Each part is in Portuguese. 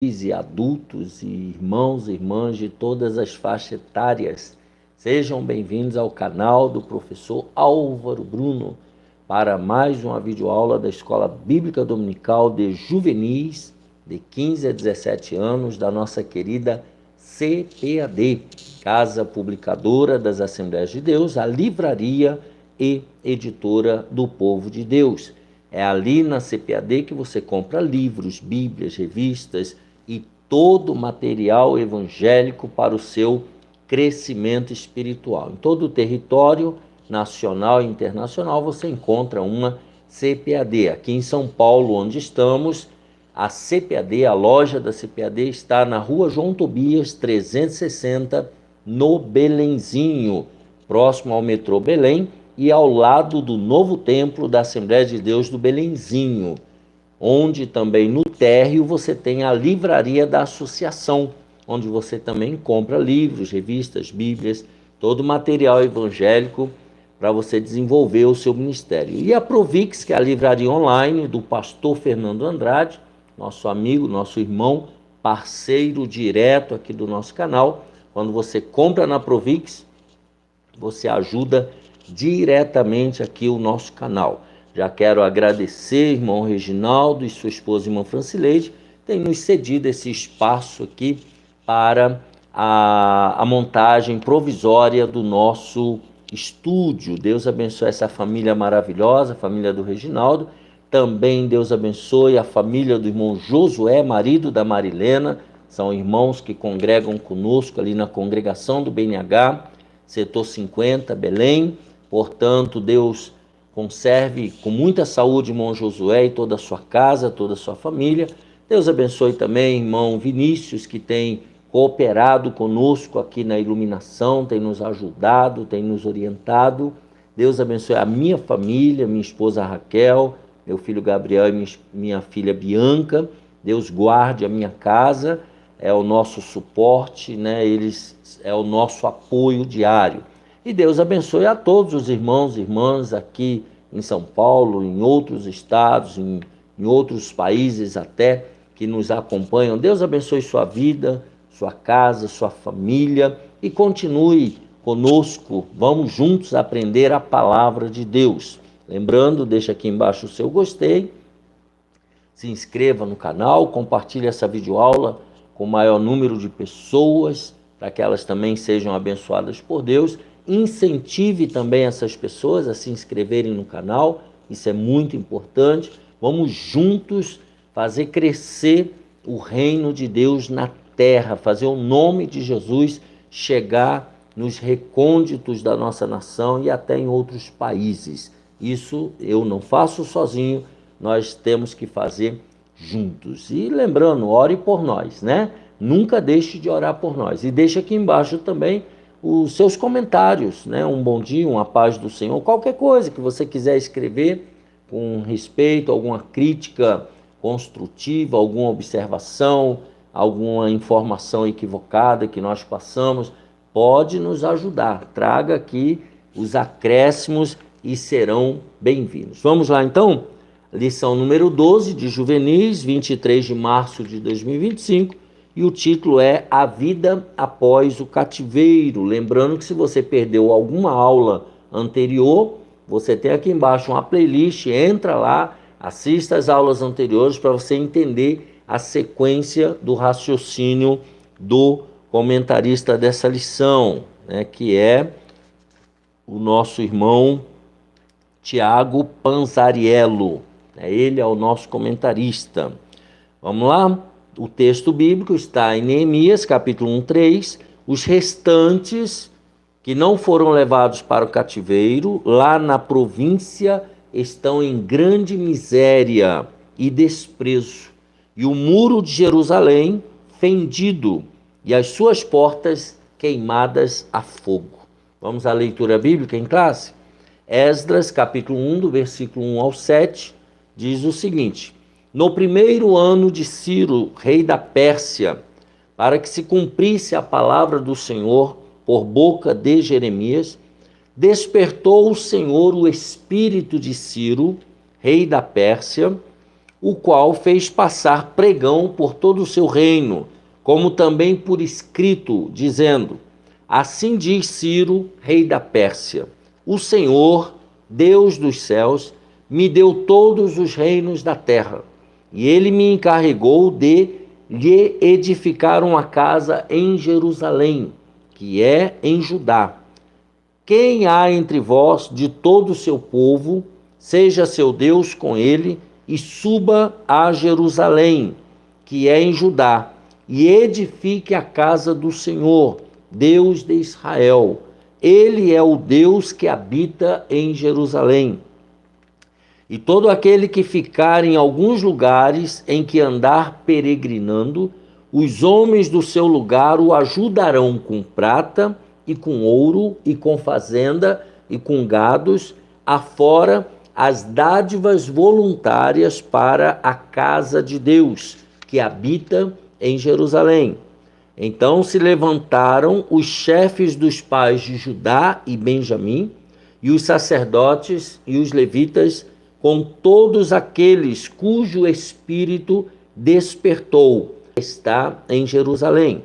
e adultos e irmãos e irmãs de todas as faixas etárias. Sejam bem-vindos ao canal do professor Álvaro Bruno para mais uma videoaula da Escola Bíblica Dominical de Juvenis de 15 a 17 anos da nossa querida CPAD, Casa Publicadora das Assembleias de Deus, a livraria e editora do Povo de Deus. É ali na CPAD que você compra livros, bíblias, revistas e todo o material evangélico para o seu crescimento espiritual. Em todo o território nacional e internacional você encontra uma CPAD. Aqui em São Paulo, onde estamos, a CPAD, a loja da CPAD está na Rua João Tobias 360, no Belenzinho, próximo ao metrô Belém e ao lado do novo templo da Assembleia de Deus do Belenzinho, onde também no térreo você tem a livraria da associação, onde você também compra livros, revistas, bíblias, todo o material evangélico para você desenvolver o seu ministério. E a Provix, que é a livraria online do pastor Fernando Andrade, nosso amigo, nosso irmão, parceiro direto aqui do nosso canal. Quando você compra na Provix, você ajuda diretamente aqui o nosso canal. Já quero agradecer, irmão Reginaldo e sua esposa, irmã Francileide, tem nos cedido esse espaço aqui para a montagem provisória do nosso estúdio. Deus abençoe essa família maravilhosa, a família do Reginaldo. Também Deus abençoe a família do irmão Josué, marido da Marilena. São irmãos que congregam conosco ali na congregação do BNH, setor 50, Belém. Portanto, Deus conserve com muita saúde irmão Josué e toda a sua casa, toda a sua família. Deus abençoe também irmão Vinícius, que tem cooperado conosco aqui na iluminação, tem nos ajudado, tem nos orientado. Deus abençoe a minha família, minha esposa Raquel, meu filho Gabriel e minha filha Bianca. Deus guarde a minha casa, é o nosso suporte, né? É o nosso apoio diário. E Deus abençoe a todos os irmãos e irmãs aqui em São Paulo, em outros estados, em outros países até, que nos acompanham. Deus abençoe sua vida, sua casa, sua família e continue conosco. Vamos juntos aprender a palavra de Deus. Lembrando, deixa aqui embaixo o seu gostei, se inscreva no canal, compartilhe essa videoaula com o maior número de pessoas, para que elas também sejam abençoadas por Deus. Incentive também essas pessoas a se inscreverem no canal, isso é muito importante. Vamos juntos fazer crescer o reino de Deus na terra, fazer o nome de Jesus chegar nos recônditos da nossa nação e até em outros países. Isso eu não faço sozinho, nós temos que fazer juntos. E lembrando, ore por nós, né? Nunca deixe de orar por nós. E deixe aqui embaixo também os seus comentários, né? Um bom dia, uma paz do Senhor, qualquer coisa que você quiser escrever com respeito, alguma crítica construtiva, alguma observação, alguma informação equivocada que nós passamos, pode nos ajudar. Traga aqui os acréscimos e serão bem-vindos. Vamos lá então? Lição número 12 de Juvenis, 23 de março de 2025, e o título é A Vida Após o Cativeiro. Lembrando que se você perdeu alguma aula anterior, você tem aqui embaixo uma playlist, entra lá, assista as aulas anteriores para você entender a sequência do raciocínio do comentarista dessa lição, né, que é o nosso irmão Tiago Panzariello. Ele é o nosso comentarista. Vamos lá? O texto bíblico está em Neemias, capítulo 1, 3. Os restantes que não foram levados para o cativeiro, lá na província, estão em grande miséria e desprezo. E o muro de Jerusalém fendido, e as suas portas queimadas a fogo. Vamos à leitura bíblica em classe? Esdras, capítulo 1, do versículo 1 ao 7, diz o seguinte: No primeiro ano de Ciro, rei da Pérsia, para que se cumprisse a palavra do Senhor por boca de Jeremias, despertou o Senhor o espírito de Ciro, rei da Pérsia, o qual fez passar pregão por todo o seu reino, como também por escrito, dizendo: assim diz Ciro, rei da Pérsia: o Senhor, Deus dos céus, me deu todos os reinos da terra, e ele me encarregou de lhe edificar uma casa em Jerusalém, que é em Judá. Quem há entre vós de todo o seu povo, seja seu Deus com ele, e suba a Jerusalém, que é em Judá, e edifique a casa do Senhor, Deus de Israel. Ele é o Deus que habita em Jerusalém. E todo aquele que ficar em alguns lugares em que andar peregrinando, os homens do seu lugar o ajudarão com prata e com ouro e com fazenda e com gados, afora as dádivas voluntárias para a casa de Deus, que habita em Jerusalém. Então se levantaram os chefes dos pais de Judá e Benjamim, e os sacerdotes e os levitas, com todos aqueles cujo espírito despertou, está em Jerusalém.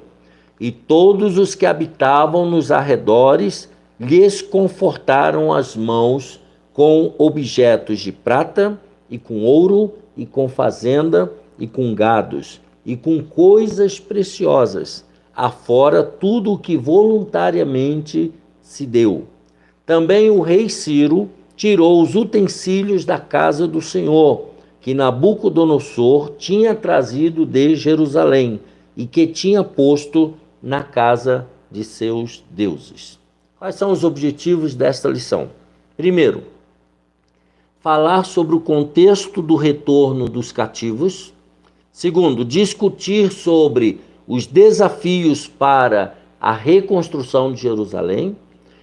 E todos os que habitavam nos arredores lhes confortaram as mãos com objetos de prata, e com ouro, e com fazenda, e com gados, e com coisas preciosas, afora tudo o que voluntariamente se deu. Também o rei Ciro tirou os utensílios da casa do Senhor, que Nabucodonosor tinha trazido de Jerusalém e que tinha posto na casa de seus deuses. Quais são os objetivos desta lição? Primeiro, falar sobre o contexto do retorno dos cativos. Segundo, discutir sobre os desafios para a reconstrução de Jerusalém.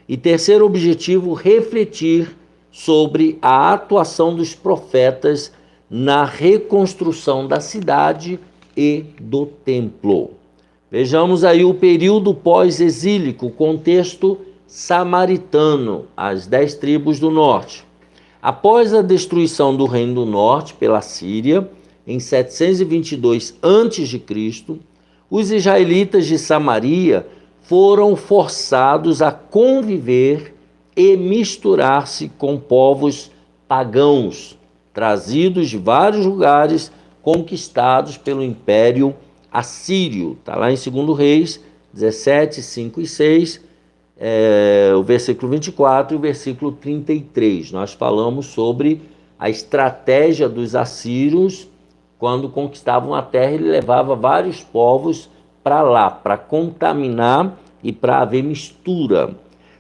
E terceiro objetivo, refletir sobre a atuação dos profetas na reconstrução da cidade e do templo. Vejamos aí o período pós-exílico, contexto samaritano, as 10 tribos do norte. Após a destruição do Reino do Norte pela Síria, em 722 a.C., os israelitas de Samaria foram forçados a conviver e misturar-se com povos pagãos, trazidos de vários lugares, conquistados pelo Império Assírio. Está lá em 2 Reis 17, 5 e 6, o versículo 24 e o versículo 33. Nós falamos sobre a estratégia dos assírios quando conquistavam a terra. Ele levava vários povos para lá, para contaminar e para haver mistura.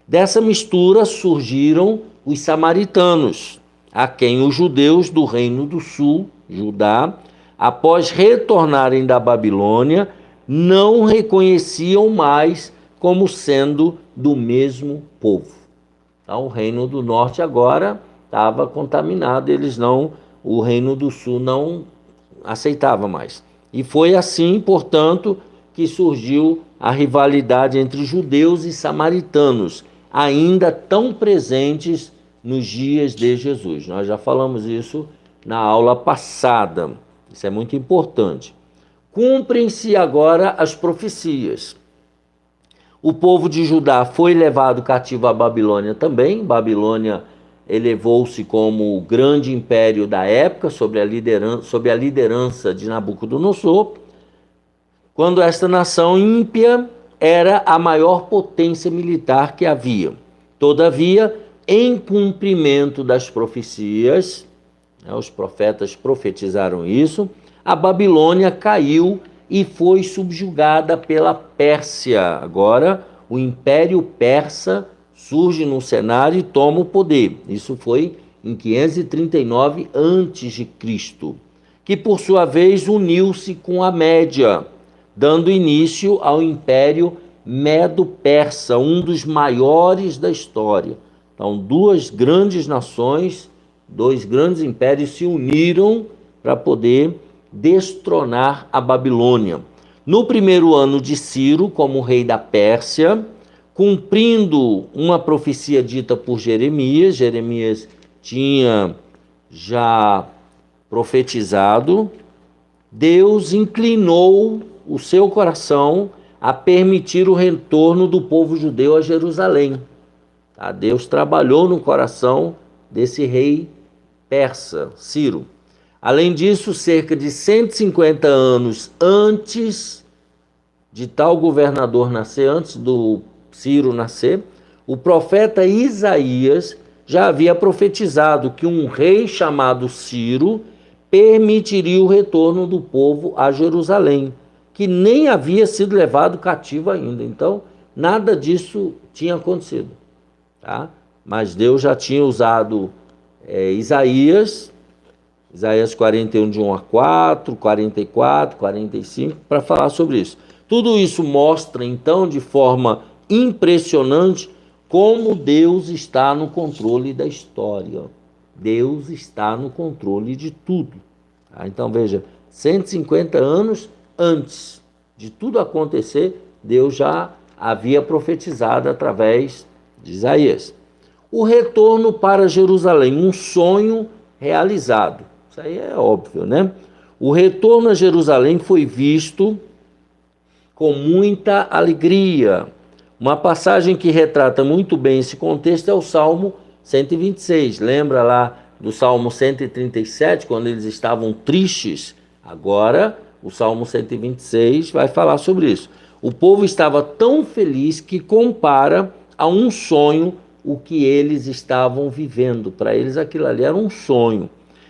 Dessa mistura surgiram os samaritanos, a quem os judeus do Reino do Sul, Judá, após retornarem da Babilônia, não reconheciam mais como sendo do mesmo povo. Então, o Reino do Norte agora estava contaminado, o Reino do Sul não aceitava mais. E foi assim, portanto, que surgiu a rivalidade entre judeus e samaritanos, ainda tão presentes nos dias de Jesus. Nós já falamos isso na aula passada. Isso é muito importante. Cumprem-se agora as profecias. O povo de Judá foi levado cativo à Babilônia também. Babilônia elevou-se como o grande império da época, sob a liderança de Nabucodonosor, quando esta nação ímpia era a maior potência militar que havia. Todavia, em cumprimento das profecias, os profetas profetizaram isso, a Babilônia caiu e foi subjugada pela Pérsia. Agora, o Império Persa surge no cenário e toma o poder. Isso foi em 539 a.C., que por sua vez uniu-se com a Média, dando início ao Império Medo-Persa, um dos maiores da história. Então, duas grandes nações, dois grandes impérios se uniram para poder destronar a Babilônia. No primeiro ano de Ciro, como rei da Pérsia, cumprindo uma profecia dita por Jeremias. Jeremias tinha já profetizado, Deus inclinou o seu coração a permitir o retorno do povo judeu a Jerusalém. Tá? Deus trabalhou no coração desse rei persa, Ciro. Além disso, cerca de 150 anos antes de tal governador nascer, antes do Ciro nascer, o profeta Isaías já havia profetizado que um rei chamado Ciro permitiria o retorno do povo a Jerusalém, que nem havia sido levado cativo ainda. Então, nada disso tinha acontecido. Tá? Mas Deus já tinha usado Isaías 41, de 1 a 4, 44, 45, para falar sobre isso. Tudo isso mostra, então, de forma impressionante, como Deus está no controle da história. Deus está no controle de tudo. Tá? Então, veja, 150 anos antes de tudo acontecer, Deus já havia profetizado através de Isaías. O retorno para Jerusalém, um sonho realizado. Isso aí é óbvio, né? O retorno a Jerusalém foi visto com muita alegria. Uma passagem que retrata muito bem esse contexto é o Salmo 126. Lembra lá do Salmo 137, quando eles estavam tristes? Agora, o Salmo 126 vai falar sobre isso. O povo estava tão feliz que compara a um sonho o que eles estavam vivendo. Para eles aquilo ali era um sonho.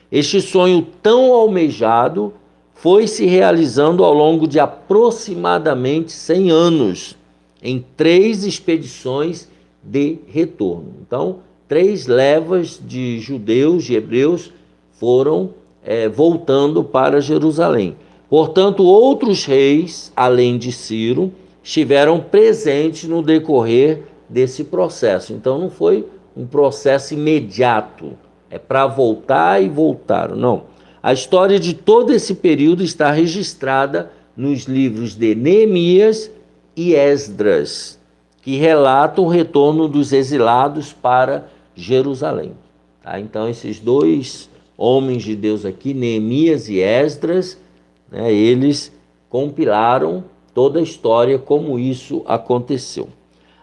Este sonho tão almejado foi se realizando ao longo de aproximadamente 100 anos, em 3 expedições de retorno. Então, 3 levas de judeus, de hebreus, foram voltando para Jerusalém. Portanto, outros reis, além de Ciro, estiveram presentes no decorrer desse processo. Então, não foi um processo imediato, é para voltar e voltaram. Não. A história de todo esse período está registrada nos livros de Neemias e Esdras, que relatam o retorno dos exilados para Jerusalém. Tá? Então, esses 2 homens de Deus aqui, Neemias e Esdras, né, eles compilaram toda a história, como isso aconteceu.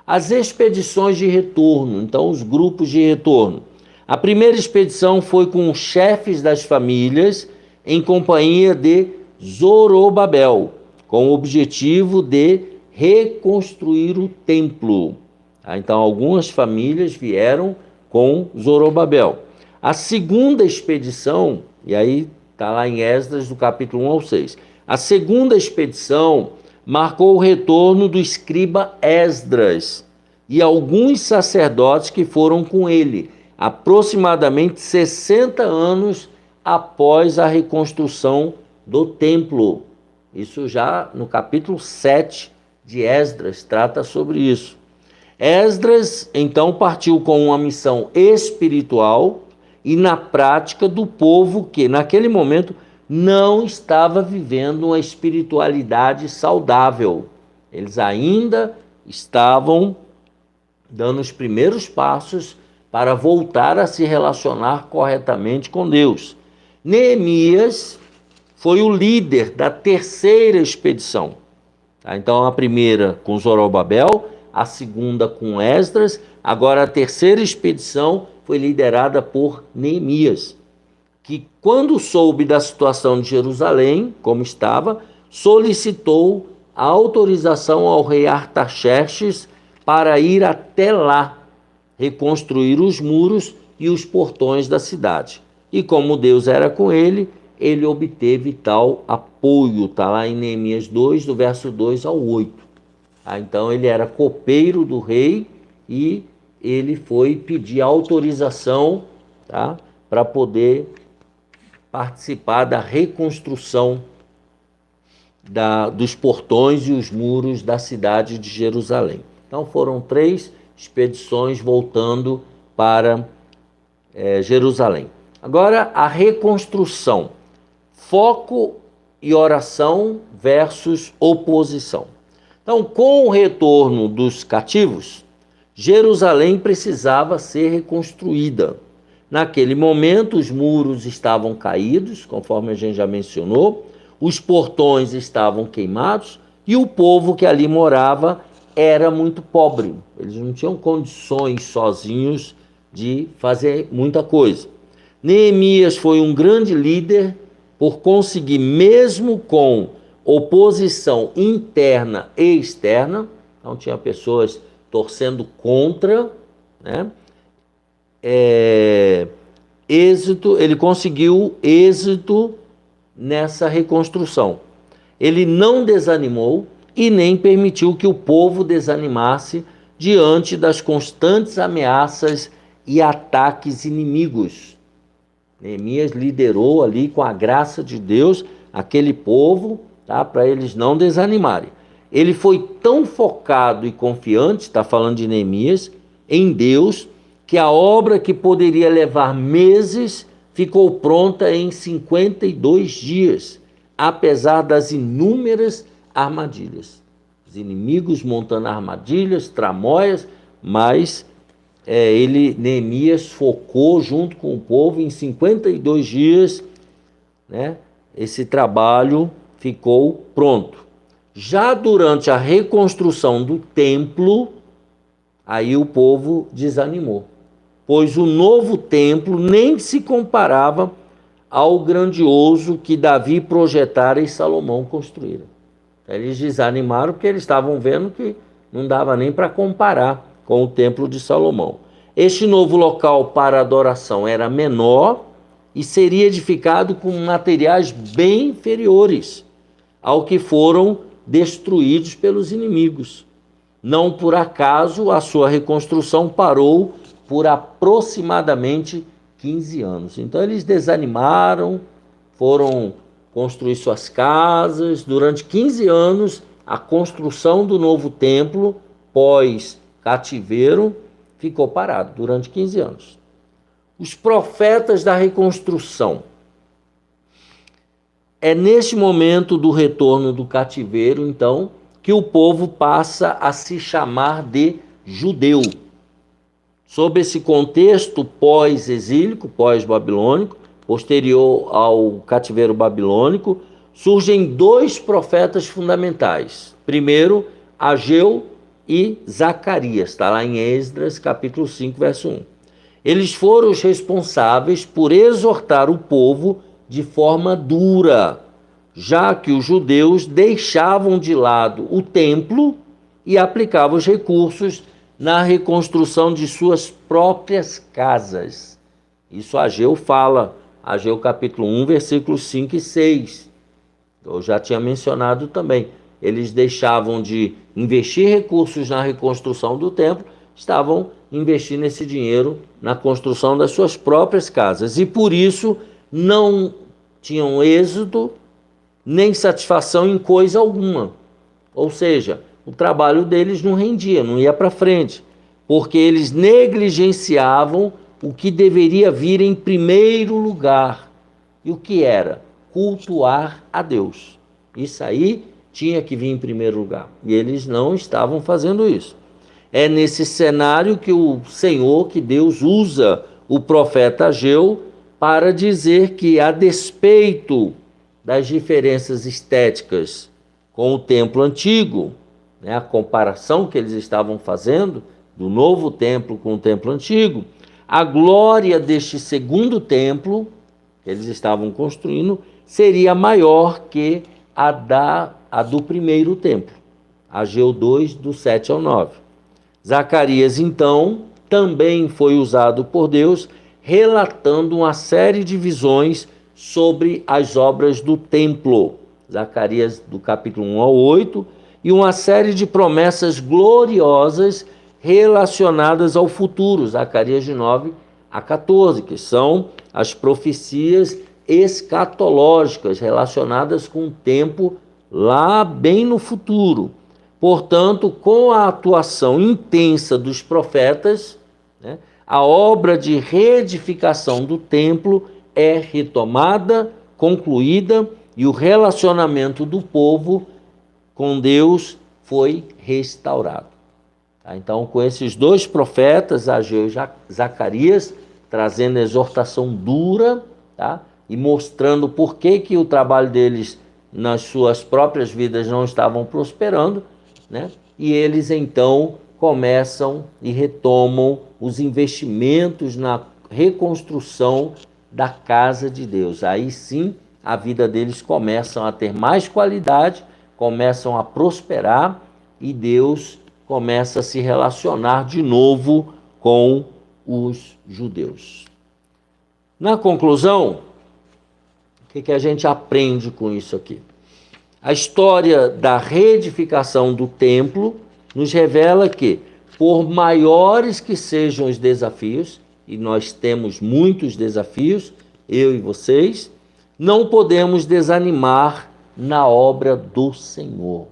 As expedições de retorno, então os grupos de retorno. A primeira expedição foi com os chefes das famílias em companhia de Zorobabel, com o objetivo de reconstruir o templo. Então, algumas famílias vieram com Zorobabel. A segunda expedição, e aí está lá em Esdras, do capítulo 1 ao 6. A segunda expedição marcou o retorno do escriba Esdras e alguns sacerdotes que foram com ele, aproximadamente 60 anos após a reconstrução do templo. Isso já no capítulo 7 de Esdras trata sobre isso. Esdras, então, partiu com uma missão espiritual e na prática do povo que, naquele momento, não estava vivendo uma espiritualidade saudável. Eles ainda estavam dando os primeiros passos para voltar a se relacionar corretamente com Deus. Neemias foi o líder da terceira expedição. Então, a primeira com Zorobabel, a segunda com Esdras, agora a terceira expedição foi liderada por Neemias, que, quando soube da situação de Jerusalém, como estava, solicitou a autorização ao rei Artaxerxes para ir até lá, reconstruir os muros e os portões da cidade. E como Deus era com ele, ele obteve tal apoio. Está lá em Neemias 2, do verso 2 ao 8. Então ele era copeiro do rei e ele foi pedir autorização, tá, para poder participar da reconstrução dos portões e os muros da cidade de Jerusalém. Então foram 3 expedições voltando para Jerusalém. Agora, a reconstrução. Foco e oração versus oposição. Então, com o retorno dos cativos, Jerusalém precisava ser reconstruída. Naquele momento, os muros estavam caídos, conforme a gente já mencionou, os portões estavam queimados e o povo que ali morava era muito pobre. Eles não tinham condições sozinhos de fazer muita coisa. Neemias foi um grande líder por conseguir, mesmo com oposição interna e externa, então tinha pessoas torcendo contra, né? Ele conseguiu êxito nessa reconstrução. Ele não desanimou e nem permitiu que o povo desanimasse diante das constantes ameaças e ataques inimigos. Neemias liderou ali com a graça de Deus aquele povo, tá, para eles não desanimarem. Ele foi tão focado e confiante, está falando de Neemias, em Deus, que a obra que poderia levar meses ficou pronta em 52 dias, apesar das inúmeras armadilhas. Os inimigos montando armadilhas, tramóias, mas Neemias focou junto com o povo em 52 dias, né? Esse trabalho ficou pronto. Já durante a reconstrução do templo, aí o povo desanimou, pois o novo templo nem se comparava ao grandioso que Davi projetara e Salomão construíra. Eles desanimaram porque eles estavam vendo que não dava nem para comparar com o templo de Salomão. Este novo local para adoração era menor e seria edificado com materiais bem inferiores ao que foram destruídos pelos inimigos. Não por acaso a sua reconstrução parou por aproximadamente 15 anos. Então eles desanimaram, foram construir suas casas. Durante 15 anos, a construção do novo templo, pós-cativeiro, ficou parado durante 15 anos. Os profetas da reconstrução. É neste momento do retorno do cativeiro, então, que o povo passa a se chamar de judeu. Sob esse contexto pós-exílico, pós-babilônico, posterior ao cativeiro babilônico, surgem dois profetas fundamentais. Primeiro, Ageu e Zacarias, está lá em Esdras, capítulo 5, verso 1. Eles foram os responsáveis por exortar o povo de forma dura, já que os judeus deixavam de lado o templo e aplicavam os recursos na reconstrução de suas próprias casas. Isso Ageu fala, Ageu capítulo 1, versículos 5 e 6. Eu já tinha mencionado também. Eles deixavam de investir recursos na reconstrução do templo, estavam investindo esse dinheiro na construção das suas próprias casas. E por isso não tinham êxito nem satisfação em coisa alguma. Ou seja, o trabalho deles não rendia, não ia para frente, porque eles negligenciavam o que deveria vir em primeiro lugar. E o que era? Cultuar a Deus. Isso aí tinha que vir em primeiro lugar. E eles não estavam fazendo isso. É nesse cenário que o Senhor, que Deus usa o profeta Ageu para dizer que, a despeito das diferenças estéticas com o templo antigo, né, a comparação que eles estavam fazendo do novo templo com o templo antigo, a glória deste segundo templo que eles estavam construindo seria maior que a do primeiro templo. Ageu 2, do 7 ao 9. Zacarias, então, também foi usado por Deus, relatando uma série de visões sobre as obras do templo. Zacarias, do capítulo 1 ao 8, e uma série de promessas gloriosas relacionadas ao futuro, Zacarias de 9 a 14, que são as profecias escatológicas relacionadas com o tempo lá bem no futuro. Portanto, com a atuação intensa dos profetas, né, a obra de reedificação do templo é retomada, concluída, e o relacionamento do povo com Deus foi restaurado. Então, com esses dois profetas, Ageu e Zacarias, trazendo exortação dura, tá? E mostrando por que o trabalho deles nas suas próprias vidas não estavam prosperando, né? E eles então começam e retomam os investimentos na reconstrução da casa de Deus. Aí sim, a vida deles começam a ter mais qualidade, começam a prosperar e Deus começa a se relacionar de novo com os judeus. Na conclusão, o que a gente aprende com isso aqui? A história da reedificação do templo nos revela que, por maiores que sejam os desafios, e nós temos muitos desafios, eu e vocês, não podemos desanimar na obra do Senhor.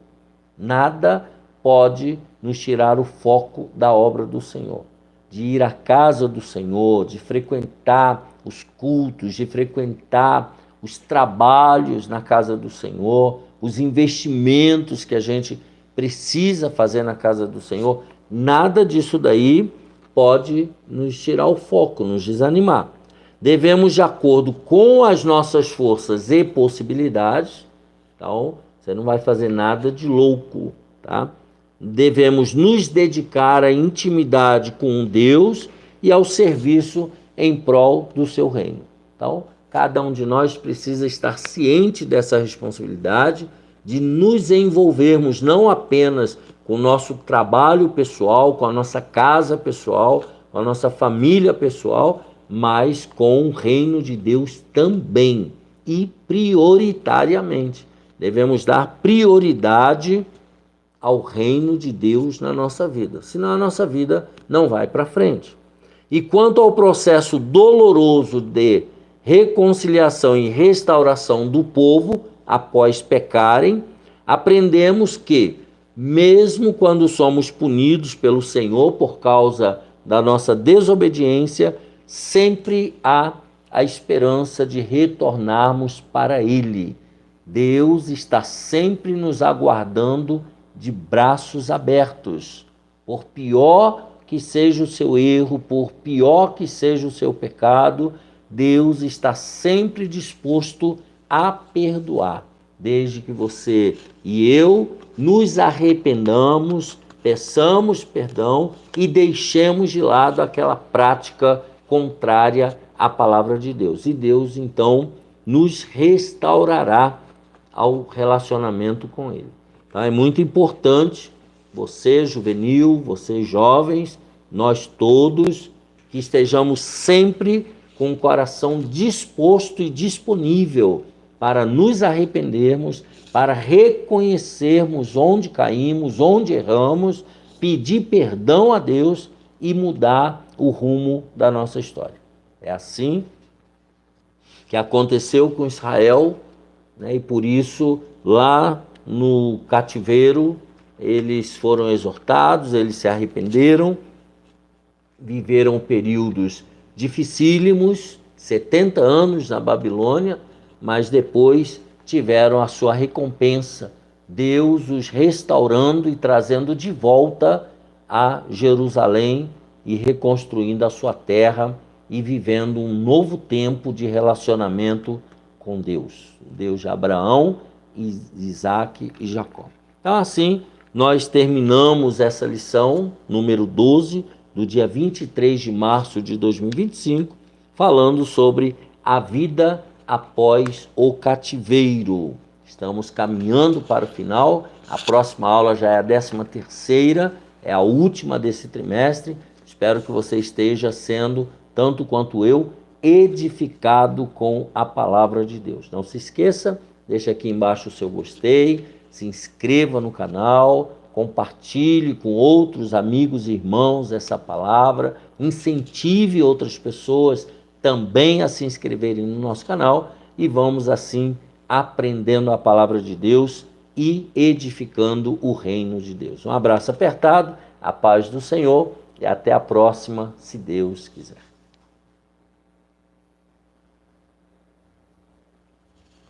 Nada pode nos tirar o foco da obra do Senhor, de ir à casa do Senhor, de frequentar os cultos, de frequentar os trabalhos na casa do Senhor, os investimentos que a gente precisa fazer na casa do Senhor. Nada disso daí pode nos tirar o foco, nos desanimar. Devemos, de acordo com as nossas forças e possibilidades, então você não vai fazer nada de louco, tá? Devemos nos dedicar à intimidade com Deus e ao serviço em prol do seu reino. Então, cada um de nós precisa estar ciente dessa responsabilidade de nos envolvermos não apenas com o nosso trabalho pessoal, com a nossa casa pessoal, com a nossa família pessoal, mas com o reino de Deus também e prioritariamente. Devemos dar prioridade ao reino de Deus na nossa vida, senão a nossa vida não vai para frente. E quanto ao processo doloroso de reconciliação e restauração do povo após pecarem, aprendemos que, mesmo quando somos punidos pelo Senhor por causa da nossa desobediência, sempre há a esperança de retornarmos para Ele. Deus está sempre nos aguardando de braços abertos. Por pior que seja o seu erro, por pior que seja o seu pecado, Deus está sempre disposto a perdoar, desde que você e eu nos arrependamos, peçamos perdão e deixemos de lado aquela prática contrária à palavra de Deus. E Deus, então, nos restaurará ao relacionamento com Ele. Então, é muito importante, você juvenil, vocês jovens, nós todos, que estejamos sempre com o coração disposto e disponível para nos arrependermos, para reconhecermos onde caímos, onde erramos, pedir perdão a Deus e mudar o rumo da nossa história. É assim que aconteceu com Israel, né? E por isso, lá no cativeiro, eles foram exortados, eles se arrependeram, viveram períodos dificílimos, 70 anos na Babilônia, mas depois tiveram a sua recompensa, Deus os restaurando e trazendo de volta a Jerusalém e reconstruindo a sua terra e vivendo um novo tempo de relacionamento com Deus, o Deus de Abraão, Isaac e Jacó. Então, assim, nós terminamos essa lição, número 12, do dia 23 de março de 2025, falando sobre a vida após o cativeiro. Estamos caminhando para o final, a próxima aula já é a 13ª, é a última desse trimestre. Espero que você esteja sendo, tanto quanto eu, edificado com a palavra de Deus. Não se esqueça, deixa aqui embaixo o seu gostei, se inscreva no canal, compartilhe com outros amigos e irmãos essa palavra, incentive outras pessoas também a se inscreverem no nosso canal e vamos assim aprendendo a palavra de Deus e edificando o reino de Deus. Um abraço apertado, a paz do Senhor e até a próxima, se Deus quiser.